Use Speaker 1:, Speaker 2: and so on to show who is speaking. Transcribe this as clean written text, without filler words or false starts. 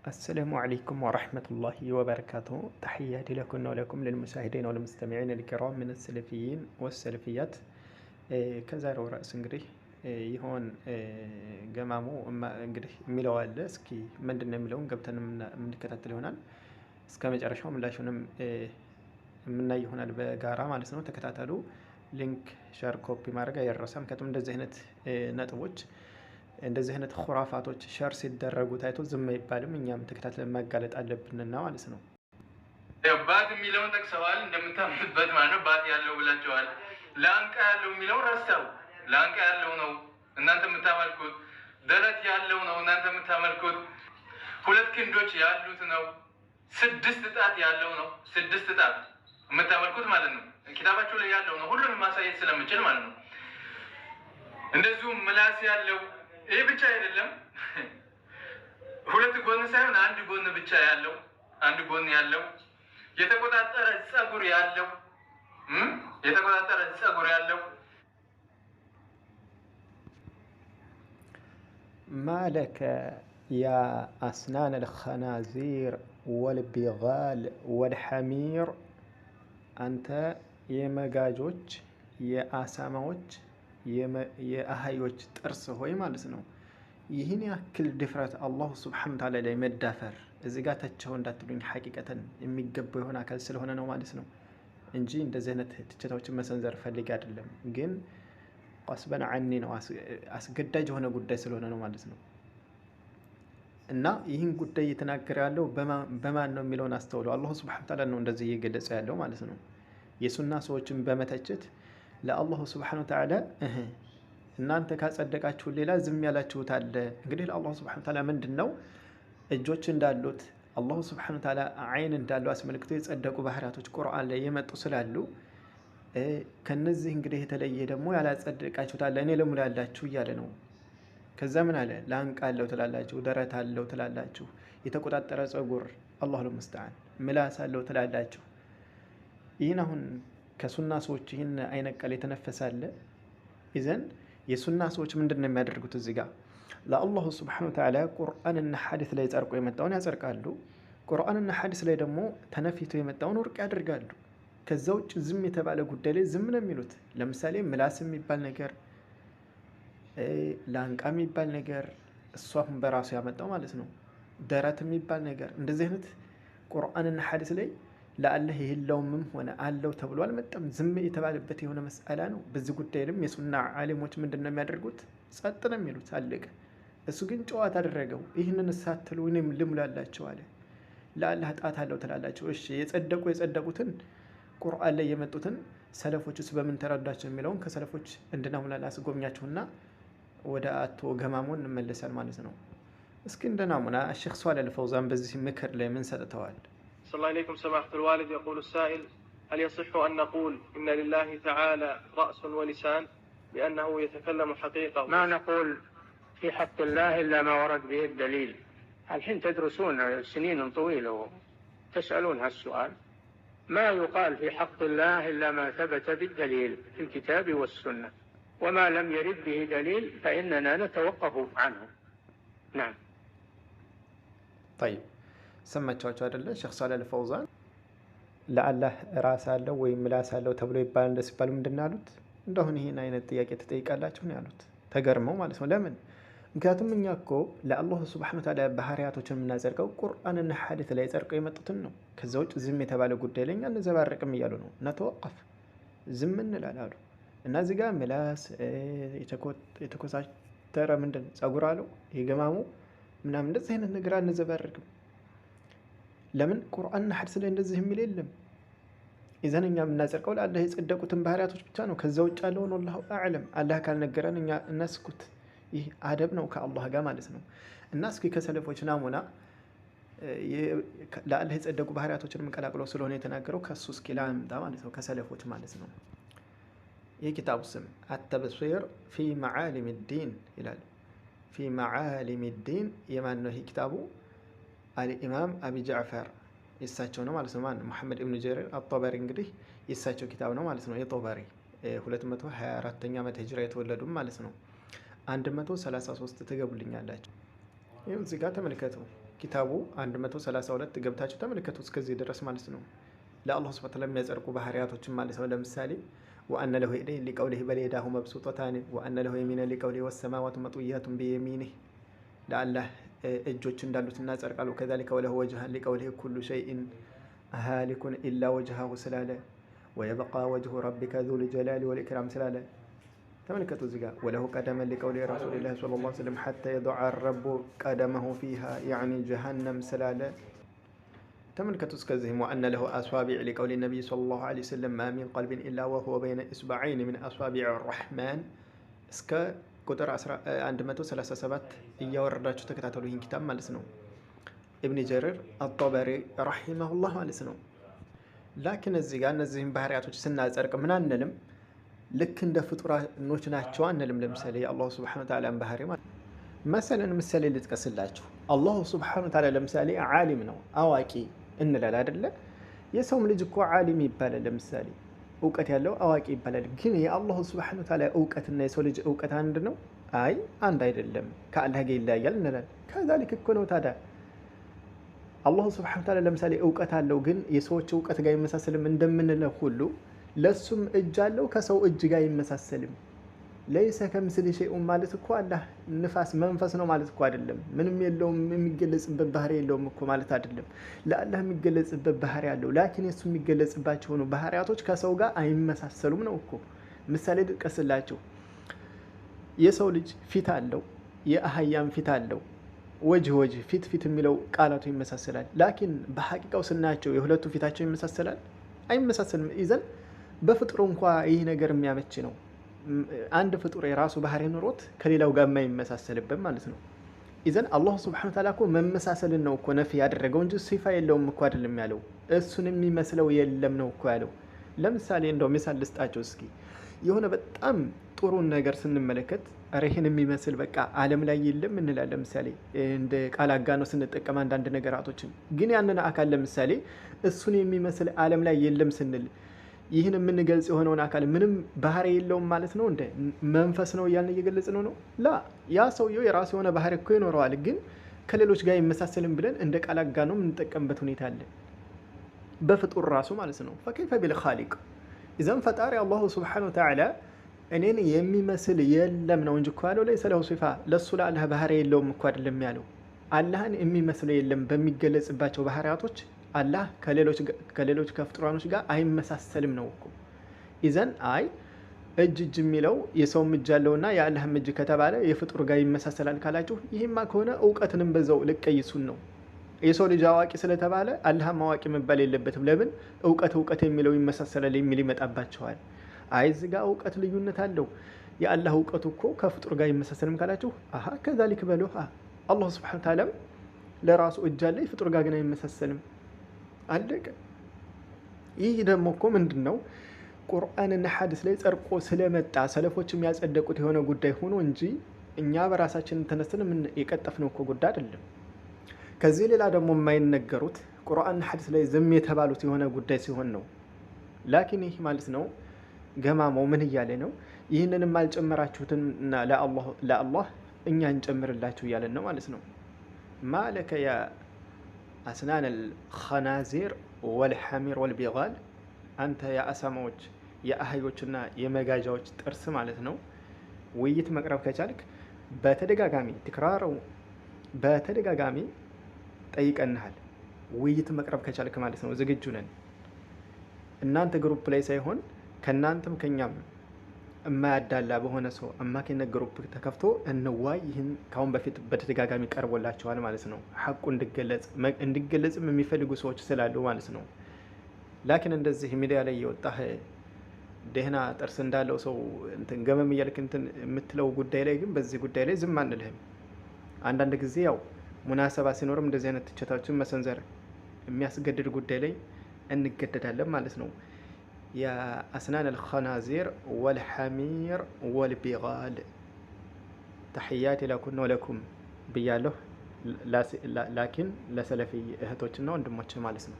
Speaker 1: السلام عليكم ورحمة الله وبركاته. تحياتي لكم ولكم للمشاهدين والمستمعين الكرام من السلفيين والسلفيات. كزارو رأس እንግዲህ ይሆን ገማሙ እንግዲህ የሚለው አለ። እስኪ ምንድነው የሚለውን ገብተን የምንከታተል ይሆናል። እስከ መጨረሻው ምላሹንም የምናይ ይሆናል በጋራ ማለት ነው። ተከታተሉ። ሊንክ ሼር ኮፒ ማድረግ አይረሳም። ምክንያቱም እንደዚህ አይነት ነጥቦች እንደዚህ አይነት ኹራፋቶች ሸር ሲደረጉ ታይቶ ዝም አይባልም። እኛም ተከታትለን ማጋለጥ አለብንና ማለት ነው።
Speaker 2: ባት የሚለውን ጠቅሰዋል እንደምታምኑበት ማለት ነው። ባት ያለው ብላችኋል። ላንቃ ያለው የሚለውን ረስተው ላንቃ ያለው ነው እናንተ የምታመልኩት። ደረት ያለው ነው እናንተ የምታመልኩት። ሁለት ክንዶች ያሉት ነው። 6 ጣት ያለው ነው። 6 ጣት የምታመልኩት ማለት ነው። ኪታባችሁ ላይ ያለው ነው። ሁሉንም ማሳየት ስለምችል ማለት ነው። እንደዚሁም ምላስ ያለው ይሄ ብቻ አይደለም። ሁለት ጎን ሳይሆን አንድ ጎን ብቻ ያለው አንድ ጎን ያለው የተቆጣጠረ ጸጉር ያለው የተቆጣጠረ ጸጉር ያለው
Speaker 1: ማለከ ያ አስናን الخنازير والبغال والحمير አንተ የመጋጆች የአሳማዎች የአህዮች ጥርስ ሆይ ማለት ነው። ይህን ያክል ድፍረት አላሁ ሱብሓነሁ ወተዓላ ላይ መዳፈር እዚህ ጋር ተቸው እንዳትሉኝ ሐቂቀተን የሚገባው የሆነ አካል ስለሆነ ነው ማለት ነው እንጂ እንደዚህ አይነት ትችቶችን መሰንዘር ፈልጌ አይደለም። ግን ቀስበን አኒ ነው አስገዳጅ የሆነ ጉዳይ ስለሆነ ነው ማለት ነው። እና ይህን ጉዳይ እየተናገረ ያለው በማን ነው የሚለውን አስተውለው። አላሁ ሱብሓነሁ ወተዓላ ነው እንደዚህ እየገለጸ ያለው ማለት ነው። የሱና ሰዎችን በመተቸት ለአላሁ ሱብሓነሁ ወተዓላ እናንተ ካጸደቃችሁ ሌላ ዝም ያላችሁት አለ። እንግዲህ ለአላሁ ሱብሓነሁ ወተዓላ ምንድነው እጆች እንዳሉት አላሁ ሱብሓነሁ ወተዓላ አይን እንዳለው አስመልክቶ የጸደቁ ባህሪያቶች ቁርአን ላይ የመጡ ስላሉ ከነዚህ እንግዲህ የተለየ ደግሞ ያላጸደቃችሁት አለ እኔ ለሙላላችሁ እያለ ነው። ከዛ ምን አለ? ላንቃ አለው ትላላችሁ፣ ደረት አለው ትላላችሁ፣ የተቆጣጠረ ጸጉር አላሁ ልሙስተዓን ምላስ አለው ትላላችሁ። ይህን አሁን ከሱና ሰዎች ይህን አይነት ቃል የተነፈሳለ። ኢዘን የሱና ሰዎች ምንድን ነው የሚያደርጉት? እዚህ ጋር ለአላሁ ሱብሓነሁ ወተዓላ ቁርአንና ሐዲስ ላይ ጸድቆ የመጣውን ያጸድቃሉ። ቁርአንና ሐዲስ ላይ ደግሞ ተነፊቶ የመጣውን ውድቅ ያደርጋሉ። ከዛ ውጭ ዝም የተባለ ጉዳይ ላይ ዝም ነው የሚሉት። ለምሳሌ ምላስ የሚባል ነገር፣ ላንቃ የሚባል ነገር እሱ አሁን በራሱ ያመጣው ማለት ነው። ደረት የሚባል ነገር እንደዚህ አይነት ቁርአንና ሐዲስ ላይ ለአላህ የለውምም ሆነ አለው ተብሎ አልመጣም። ዝም የተባለበት የሆነ መስአላ ነው። በዚህ ጉዳይ ልም የሱና ዓሊሞች ምንድን ነው የሚያደርጉት? ጸጥ ነው የሚሉት። አለቀ። እሱ ግን ጨዋታ አደረገው። ይህንን ሳትሉ እኔም ልምላላቸው አለ። ለአላህ ጣት አለው ትላላቸው። እሺ የጸደቁትን ቁርአን ላይ የመጡትን ሰለፎችስ በምን ተረዳቸው የሚለውን ከሰለፎች እንድናሙላ አስጎብኛችሁና ወደ አቶ ገማሙን እንመለሳል ማለት ነው። እስኪ እንደናሙና ሼኽ ሷሊህ አልፈውዛን በዚህ ምክር ላይ ምን ሰጥተዋል?
Speaker 2: صلى الله عليكم سماحة الوالد. يقول السائل: هل يصح أن نقول إن لله تعالى رأس ولسان بأنه يتكلم حقيقة؟
Speaker 3: ما نقول في حق الله إلا ما ورد به الدليل. الحين تدرسون سنين طويلة وتسألون هالسؤال. ما يقال في حق الله إلا ما ثبت بالدليل في الكتاب والسنة، وما لم يرد به دليل فإننا نتوقف عنه. نعم.
Speaker 1: طيب ሰማቻቸው አይደለ? ሼኽ ሷሊህ አልፈውዛን ለአላህ ራስ አለው ወይም ምላስ አለው ተብሎ ይባላል እንደ ሲባል ምንድን ነው ያሉት? እንደሁን ይህን አይነት ጥያቄ ትጠይቃላችሁ ነው ያሉት። ተገርመው ማለት ነው። ለምን? ምክንያቱም እኛ እኮ ለአላሁ ሱብሓነሁ ወተዓላ ባህሪያቶችን የምናጸድቀው ቁርአንና ሐዲስ ላይ ጸድቀው የመጡትን ነው። ከዛ ውጭ ዝም የተባለ ጉዳይ ላይ እኛ እንዘባረቅም እያሉ ነው። ነተወቀፍ ዝም እንላል አሉ። እና እዚህ ጋር ምላስ የተኮሳተረ ምንድን ጸጉር አለው የገማሙ ምናምን እንደዚህ አይነት ነገር አንዘባረቅም። ለምን? ቁርአንና ሐዲስ ላይ እንደዚህ የሚል የለም። ኢዘን እኛ የምናጸድቀው ለአላህ የጸደቁትን ባህሪያቶች ብቻ ነው። ከዛ ውጭ ያለውን ወላሁ አዕለም አላህ ካልነገረን እኛ እናስኩት። ይህ አደብ ነው ከአላህ ጋር ማለት ነው። እና እስኪ ከሰለፎች ናሙና ለአላህ የጸደቁ ባህሪያቶችን ቀላቅለው ስለሆነ የተናገረው ከሱ እስኪ ላምጣ ማለት ነው። ከሰለፎች ማለት ነው። የኪታቡ ስም አተብሲር ፊ መዓሊም ዲን ይላል። ፊ መዓሊም ዲን የማን ነው ይህ ኪታቡ? አልኢማም አቢ ጃዕፈር የሳቸው ነው ማለት ነው። ማን? ሙሐመድ ኢብኑ ጀሪር አጠበሪ እንግዲህ የሳቸው ኪታብ ነው ማለት ነው። የጠበሪ 224ኛ ዓመት ሂጅራ የተወለዱም ማለት ነው። 133 ትገቡልኛላችሁ። ይኸው እዚህ ጋር ተመልከቱ። ኪታቡ 132 ገብታችሁ ተመልከቱ እስከዚህ ድረስ ማለት ነው። ለአላህ ሱብሓነሁ ወተዓላ የሚያጸድቁ ባህሪያቶችን ማለት ነው። ለምሳሌ ወአነ ለሁ የደይን ሊቀውሊሂ በል የዳሁ መብሱጠታን ወአነ ለሁ የሚነ ሊቀውሊሂ ወሰማዋቱ መጥዊያቱን ቢየሚኒህ ለአላህ እጆች እንዳሉት እናጸድቃሉ። ከዛሊከ ወለሁ ወጅሃን ሊቀውሊሂ ኩሉ ሸይኢን ሃሊኩን ኢላ ወጅሃሁ ስላለ ወየበቃ ወጅሁ ረቢከ ዙል ጀላሊ ወልኢክራም ስላለ ተመልከቱ እዚህ ጋር ወለሁ ቀደመን ሊቀውሊ ረሱሊላህ ሰለላሁ ዐለይሂ ወሰለም ሐታ የضع ረቡ ቀደመሁ ፊሃ ያዕኒ ጀሃነም ስላለ ተመልከቱ እስከዚህም ወአነ ለሁ አስዋቢዕ ሊቀውሊ ነቢይ ሰለላሁ ዐለይሂ ወሰለም ማ ሚን ቀልቢን ኢላ ወሁወ በይነ ኢስባዐይን ሚን አስዋቢዕ ረሕማን እስከ ቁጥር 137 እያወረዳችሁ ተከታተሉ ይህን ኪታብ ማለት ነው። ኢብን ጀሪር አጠበሪ ረሒመሁላህ ማለት ነው። ላኪን እዚህ ጋር እነዚህም ባህሪያቶች ስናጸድቅ ምን አንልም፣ ልክ እንደ ፍጡራኖች ናቸው አንልም። ለምሳሌ የአላሁ ስብሓነሁ ወተዓላን ባህሪ ማለት መሰለን ምሳሌ ልጥቀስላችሁ። አላሁ ስብሓነሁ ወተዓላ ለምሳሌ ዓሊም ነው አዋቂ እንላል አይደለ? የሰውም ልጅ እኮ ዓሊም ይባላል። ለምሳሌ እውቀት ያለው አዋቂ ይባላል። ግን የአላሁ ስብሓነሁ ወተዓላ እውቀትና የሰው ልጅ እውቀት አንድ ነው? አይ አንድ አይደለም፣ ከአላህ ጋር ይለያያል እንላል። ከዛሊክ እኮ ነው ታዲያ አላሁ ስብሓነሁ ወተዓላ ለምሳሌ እውቀት አለው፣ ግን የሰዎች እውቀት ጋር አይመሳሰልም እንደምንለው ሁሉ ለሱም እጅ አለው ከሰው እጅ ጋር አይመሳሰልም። ለይሰ ከምስሊሂ ሸይኡን ማለት እኮ አላህ ንፋስ መንፈስ ነው ማለት እኮ አይደለም። ምንም የለውም የሚገለጽበት ባህሪ የለውም እኮ ማለት አይደለም። ለአላህ የሚገለጽበት ባህሪ አለው፣ ላኪን የሱ የሚገለጽባቸው ሆኑ ባህሪያቶች ከሰው ጋር አይመሳሰሉም ነው እኮ። ምሳሌ ልጥቀስላችሁ። የሰው ልጅ ፊት አለው፣ የአህያም ፊት አለው። ወጅህ ፊት የሚለው ቃላቱ ይመሳሰላል፣ ላኪን በሐቂቃው ስናያቸው የሁለቱ ፊታቸው ይመሳሰላል? አይመሳሰልም። ይዘን በፍጡሩ እንኳ ይህ ነገር የሚያመች ነው። አንድ ፍጡር የራሱ ባህሪ ኑሮት ከሌላው ጋር የማይመሳሰልበት ማለት ነው። ይዘን አላሁ ስብሓነሁ ወተዓላ እኮ መመሳሰልን ነው እኮ ነፊ ያደረገው እንጂ ሲፋ የለውም እኮ አይደለም ያለው። እሱን የሚመስለው የለም ነው እኮ ያለው። ለምሳሌ እንደው ምሳሌ ልስጣቸው እስኪ። የሆነ በጣም ጥሩን ነገር ስንመለከት ይህን የሚመስል በቃ ዓለም ላይ የለም እንላለን። ለምሳሌ እንደ ቃል አጋኖ ስንጠቀም አንዳንድ ነገራቶችን፣ ግን ያንን አካል ለምሳሌ እሱን የሚመስል ዓለም ላይ የለም ስንል ይህን የምንገልጽ የሆነውን አካል ምንም ባህሪ የለውም ማለት ነው? እንደ መንፈስ ነው እያልን እየገለጽ ነው? ላ ያ ሰውየው የራሱ የሆነ ባህሪ እኮ ይኖረዋል፣ ግን ከሌሎች ጋር ይመሳሰልም ብለን እንደ ቃል አጋኖ የምንጠቀምበት ሁኔታ አለ፣ በፍጡር ራሱ ማለት ነው። ፈከይፈ ቢልኻሊቅ። ኢዘን ፈጣሪ አላሁ ስብሓነሁ ወተዓላ እኔን የሚመስል የለም ነው እንጂ እኮ ያለው ለይሰ ለሁ ሲፋ፣ ለሱ ለአላህ ባህሪ የለውም እኮ አይደለም ያለው። አላህን የሚመስለው የለም በሚገለጽባቸው ባህሪያቶች አላህ ከሌሎች ከፍጡራኖች ጋር አይመሳሰልም ነው እኮ። ኢዘን አይ እጅ የሚለው የሰውም እጅ ያለውና የአላህም እጅ ከተባለ የፍጡር ጋር ይመሳሰላል ካላችሁ፣ ይህማ ከሆነ እውቀትንም በዛው ልቀይሱን ነው። የሰው ልጅ አዋቂ ስለተባለ አላህም አዋቂ መባል የለበትም። ለምን እውቀት የሚለው ይመሳሰላል የሚል ይመጣባቸዋል። አይ እዚህ ጋር እውቀት ልዩነት አለው፣ የአላህ እውቀቱ እኮ ከፍጡር ጋር ይመሳሰልም ካላችሁ፣ አሃ ከዛሊክ በሉ። አላህ ሱብሓነሁ ወተዓላ ለራሱ እጅ አለ፣ ፍጡር ጋር ግን አይመሳሰልም። አለቀ። ይህ ደግሞ እኮ ምንድን ነው ቁርአንና ሐዲስ ላይ ጸድቆ ስለመጣ ሰለፎችም ያጸደቁት የሆነ ጉዳይ ሆኖ እንጂ እኛ በራሳችን ተነስተን ምን የቀጠፍነው እኮ ጉዳይ አይደለም። ከዚህ ሌላ ደግሞ የማይነገሩት ቁርአንና ሐዲስ ላይ ዝም የተባሉት የሆነ ጉዳይ ሲሆን ነው። ላኪን ይህ ማለት ነው ገማማው ምን እያለ ነው? ይህንንም አልጨመራችሁትና ለአላህ እኛ እንጨምርላችሁ እያለን ነው ማለት ነው። ማለከ ያ አስናን አልኸናዚር ወልሐሚር ወልቢጋል፣ አንተ የአሳማዎች የአህዮችና የመጋጃዎች ጥርስ ማለት ነው። ውይይት መቅረብ ከቻልክ በተደጋጋሚ ትክራረው በተደጋጋሚ ጠይቀንሃል። ውይይት መቅረብ ከቻልክ ማለት ነው ዝግጁ ነን። እናንተ ግሩፕ ላይ ሳይሆን ከእናንተም ከኛም የማያዳላ በሆነ ሰው አማካኝነት ግሩፕ ተከፍቶ እንዋይ። ይህን ካሁን በፊት በተደጋጋሚ ቀርቦላቸዋል ማለት ነው። ሐቁ እንዲገለጽም የሚፈልጉ ሰዎች ስላሉ ማለት ነው። ላኪን እንደዚህ ሚዲያ ላይ የወጣህ ደህና ጥርስ እንዳለው ሰው እንትን ገመም እያልክ እንትን የምትለው ጉዳይ ላይ ግን በዚህ ጉዳይ ላይ ዝም አንልህም። አንዳንድ ጊዜ ያው ሙናሰባ ሲኖርም እንደዚህ አይነት ትችቶችን መሰንዘር የሚያስገድድ ጉዳይ ላይ እንገደዳለን ማለት ነው። የአስናን አልኸናዚር ወልሐሚር ወልቢጋል ተሕያት ለኩን ወለኩም ብያለሁ። ላኪን ለሰለፊ እህቶችና ወንድሞች ማለት ነው።